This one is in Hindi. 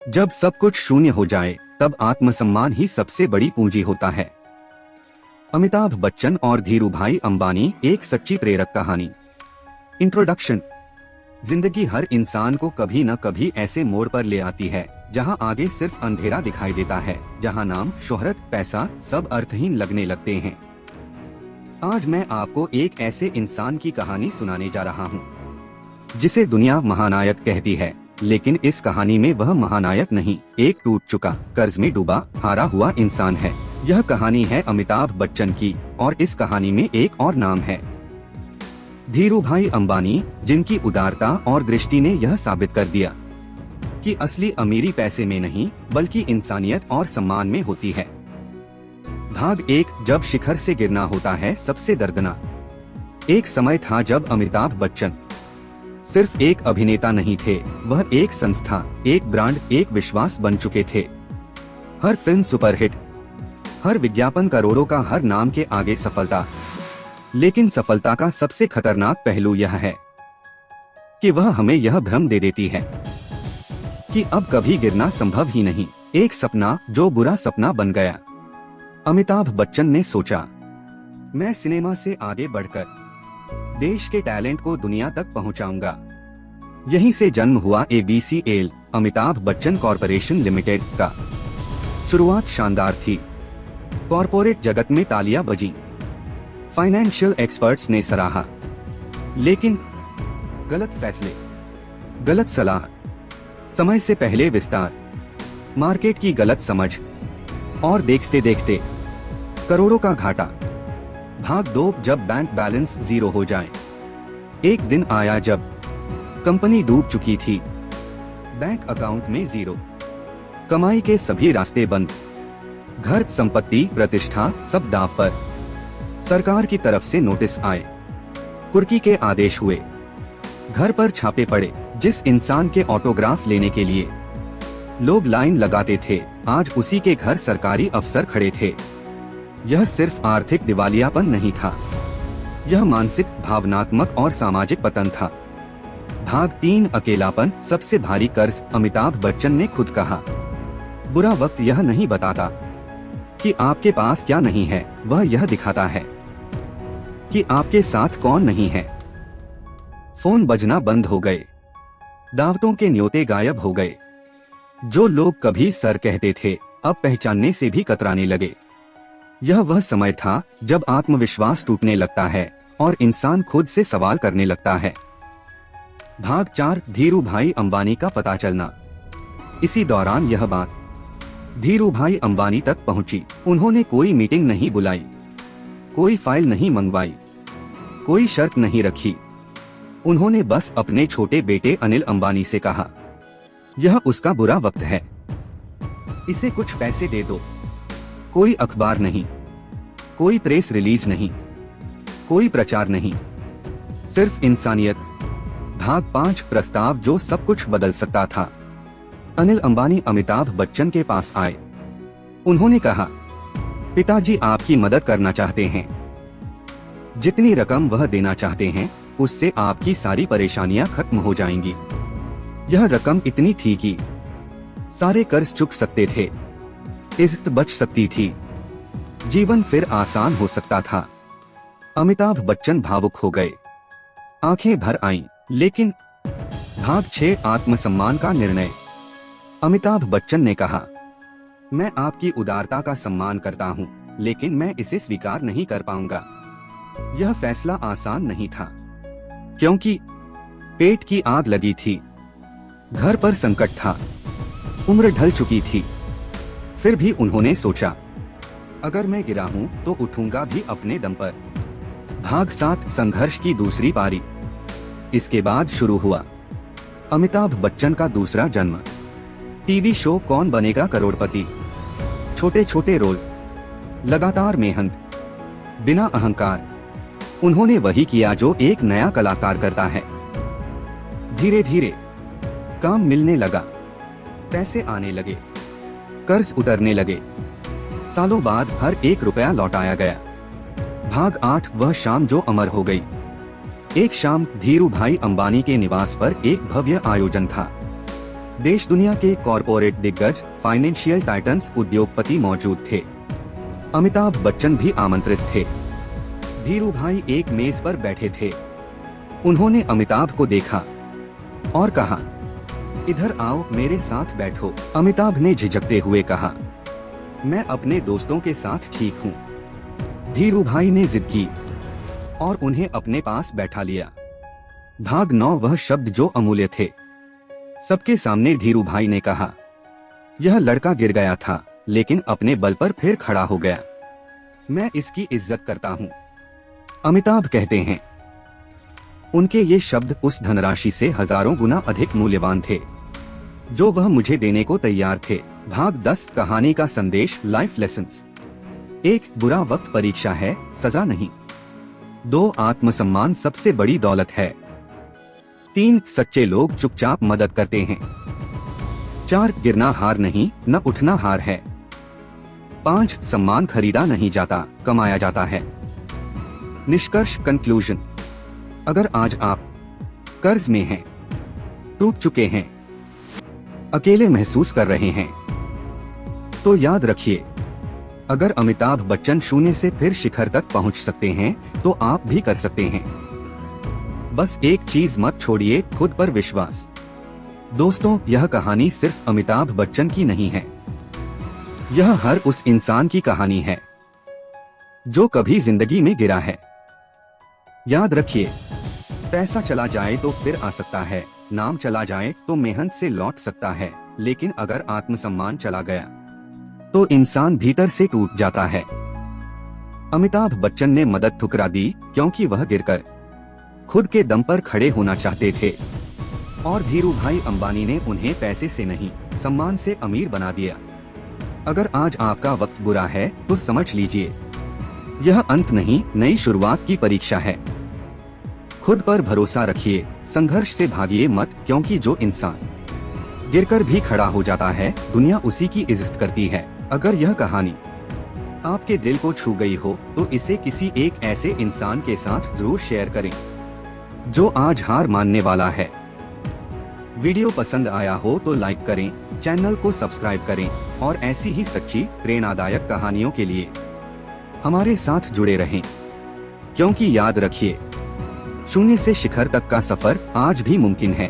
जब सब कुछ शून्य हो जाए तब आत्मसम्मान ही सबसे बड़ी पूंजी होता है। अमिताभ बच्चन और धीरूभाई अंबानी, एक सच्ची प्रेरक कहानी। इंट्रोडक्शन। जिंदगी हर इंसान को कभी न कभी ऐसे मोड़ पर ले आती है जहां आगे सिर्फ अंधेरा दिखाई देता है, जहां नाम, शोहरत, पैसा सब अर्थहीन लगने लगते हैं। आज मैं आपको एक ऐसे इंसान की कहानी सुनाने जा रहा हूं, जिसे दुनिया महानायक कहती है, लेकिन इस कहानी में वह महानायक नहीं, एक टूट चुका, कर्ज में डूबा, हारा हुआ इंसान है। यह कहानी है अमिताभ बच्चन की, और इस कहानी में एक और नाम है, धीरूभाई अंबानी, जिनकी उदारता और दृष्टि ने यह साबित कर दिया कि असली अमीरी पैसे में नहीं बल्कि इंसानियत और सम्मान में होती है। भाग 1। जब शिखर से गिरना होता है सबसे दर्दनाक। एक समय था जब अमिताभ बच्चन सिर्फ एक अभिनेता नहीं थे, वह एक संस्था, एक ब्रांड, एक विश्वास बन चुके थे। हर फिल्म सुपरहिट, हर विज्ञापन करोड़ों का, हर नाम के आगे सफलता। लेकिन सफलता का सबसे खतरनाक पहलू यह है कि वह हमें यह भ्रम दे देती है कि अब कभी गिरना संभव ही नहीं। एक सपना जो बुरा सपना बन गया। अमिताभ बच्चन ने सोचा, मैं सिनेमा से आगे बढ़कर देश के टैलेंट को दुनिया तक पहुंचाऊंगा। यहीं से जन्म हुआ ABCL, Amitabh Bachchan corporation limited का। शुरुआत शानदार थी, कॉरपोरेट जगत में तालियां बजी, फाइनेंशियल एक्सपर्ट्स ने सराहा। लेकिन गलत फैसले, गलत सलाह, समय से पहले विस्तार, मार्केट की गलत समझ, और देखते देखते करोड़ों का घाटा। भाग 2। जब बैंक बैलेंस 0 हो जाए। एक दिन आया जब कंपनी डूब चुकी थी, बैंक अकाउंट में 0, कमाई के सभी रास्ते बंद, घर, संपत्ति, प्रतिष्ठा सब दांव पर। सरकार की तरफ से नोटिस आए, कुर्की के आदेश हुए, घर पर छापे पड़े। जिस इंसान के ऑटोग्राफ लेने के लिए लोग लाइन लगाते थे, आज उसी के घर सरकारी अफसर खड़े थे। यह सिर्फ आर्थिक दिवालियापन नहीं था, यह मानसिक, भावनात्मक और सामाजिक पतन था। भाग 3। अकेलापन, सबसे भारी कर्ज। अमिताभ बच्चन ने खुद कहा, बुरा वक्त यह नहीं बताता कि आपके पास क्या नहीं है, वह यह दिखाता है कि आपके साथ कौन नहीं है। फोन बजना बंद हो गए, दावतों के न्योते गायब हो गए। जो लोग कभी सर कहते थे, अब पहचानने से भी कतराने लगे। यह वह समय था जब आत्मविश्वास टूटने लगता है और इंसान खुद से सवाल करने लगता है। भाग 4। धीरूभाई अंबानी का पता चलना। इसी दौरान यह बात धीरूभाई अंबानी तक पहुंची। उन्होंने कोई मीटिंग नहीं बुलाई, कोई फाइल नहीं मंगवाई, कोई शर्त नहीं रखी। उन्होंने बस अपने छोटे बेटे अनिल अंबानी से कहा, यह उसका बुरा वक्त है, इसे कुछ पैसे दे दो। कोई अखबार नहीं, कोई प्रेस रिलीज नहीं, कोई प्रचार नहीं, सिर्फ इंसानियत। भाग 5। प्रस्ताव जो सब कुछ बदल सकता था। अनिल अंबानी अमिताभ बच्चन के पास आए। उन्होंने कहा, पिताजी आपकी मदद करना चाहते हैं। जितनी रकम वह देना चाहते हैं, उससे आपकी सारी परेशानियां खत्म हो जाएंगी। यह रकम इतनी थी कि सारे कर्ज चुक सकते थे, इज्जत बच सकती थी, जीवन फिर आसान हो सकता था। अमिताभ बच्चन भावुक हो गए, आंखें भर आईं। लेकिन भाग 6। आत्मसम्मान का निर्णय। अमिताभ बच्चन ने कहा, मैं आपकी उदारता का सम्मान करता हूं, लेकिन मैं इसे स्वीकार नहीं कर पाऊंगा। यह फैसला आसान नहीं था, क्योंकि पेट की आग लगी थी, घर पर संकट था, उम्र ढल चुकी थी। फिर भी उन्होंने सोचा, अगर मैं गिरा हूं तो उठूंगा भी अपने दम पर। भाग 7। संघर्ष की दूसरी पारी। इसके बाद शुरू हुआ अमिताभ बच्चन का दूसरा जन्म। टीवी शो कौन बनेगा करोड़पति। छोटे छोटे रोल, लगातार मेहनत, बिना अहंकार। उन्होंने वही किया जो एक नया कलाकार करता है। धीरे धीरे काम मिलने लगा, पैसे आने लगे, कर्ज उतरने लगे। सालों बाद हर एक रुपया लौटाया गया। भाग 8। वह शाम जो अमर हो गई। एक शाम धीरूभाई अंबानी के निवास पर एक भव्य आयोजन था। देश दुनिया के कॉरपोरेट दिग्गज, फाइनेंशियल टाइटन्स, उद्योगपति मौजूद थे। अमिताभ बच्चन भी आमंत्रित थे। धीरू भाई एक मेज पर बैठे थे। उन्होंने अमिताभ को देखा और कहा, इधर आओ, मेरे साथ बैठो। अमिताभ ने झिझकते हुए कहा, मैं अपने दोस्तों के साथ ठीक हूँ। धीरू भाई ने जिद की और उन्हें अपने पास बैठा लिया। भाग 9 वह शब्द जो अमूल्य थे। सबके सामने धीरू भाई ने कहा, यह लड़का गिर गया था लेकिन अपने बल पर फिर खड़ा हो गया। मैं इसकी इज्जत करता हूँ। अमिताभ कहते हैं, उनके ये शब्द उस धनराशि से हजारों गुना अधिक मूल्यवान थे जो वह मुझे देने को तैयार थे। भाग 10 कहानी का संदेश, लाइफ लेसन्स। 1 बुरा वक्त परीक्षा है, सजा नहीं। 2 आत्मसम्मान सबसे बड़ी दौलत है। 3 सच्चे लोग चुपचाप मदद करते हैं। 4 गिरना हार नहीं, न उठना हार है। 5 सम्मान खरीदा नहीं जाता, कमाया जाता है। निष्कर्ष, कंक्लूजन। अगर आज आप कर्ज में हैं, टूट चुके हैं, अकेले महसूस कर रहे हैं, तो याद रखिए, अगर अमिताभ बच्चन शून्य से फिर शिखर तक पहुंच सकते हैं तो आप भी कर सकते हैं। बस एक चीज मत छोड़िए, खुद पर विश्वास। दोस्तों, यह कहानी सिर्फ अमिताभ बच्चन की नहीं है, यह हर उस इंसान की कहानी है जो कभी जिंदगी में गिरा है। याद रखिए, पैसा चला जाए तो फिर आ सकता है, नाम चला जाए तो मेहनत से लौट सकता है, लेकिन अगर आत्मसम्मान चला गया तो इंसान भीतर से टूट जाता है। अमिताभ बच्चन ने मदद ठुकरा दी क्योंकि वह गिरकर खुद के दम पर खड़े होना चाहते थे, और धीरू भाई अंबानी ने उन्हें पैसे से नहीं, सम्मान से अमीर बना दिया। अगर आज आपका वक्त बुरा है तो समझ लीजिए, यह अंत नहीं, नई शुरुआत की परीक्षा है। खुद पर भरोसा रखिए, संघर्ष से भागिए मत, क्योंकि जो इंसान गिरकर भी खड़ा हो जाता है, दुनिया उसी की इज्जत करती है। अगर यह कहानी आपके दिल को छू गई हो तो इसे किसी एक ऐसे इंसान के साथ जरूर शेयर करें जो आज हार मानने वाला है। वीडियो पसंद आया हो तो लाइक करें, चैनल को सब्सक्राइब करें और ऐसी ही सच्ची प्रेरणादायक कहानियों के लिए हमारे साथ जुड़े रहें। क्योंकि याद रखिए, शून्य से शिखर तक का सफर आज भी मुमकिन है।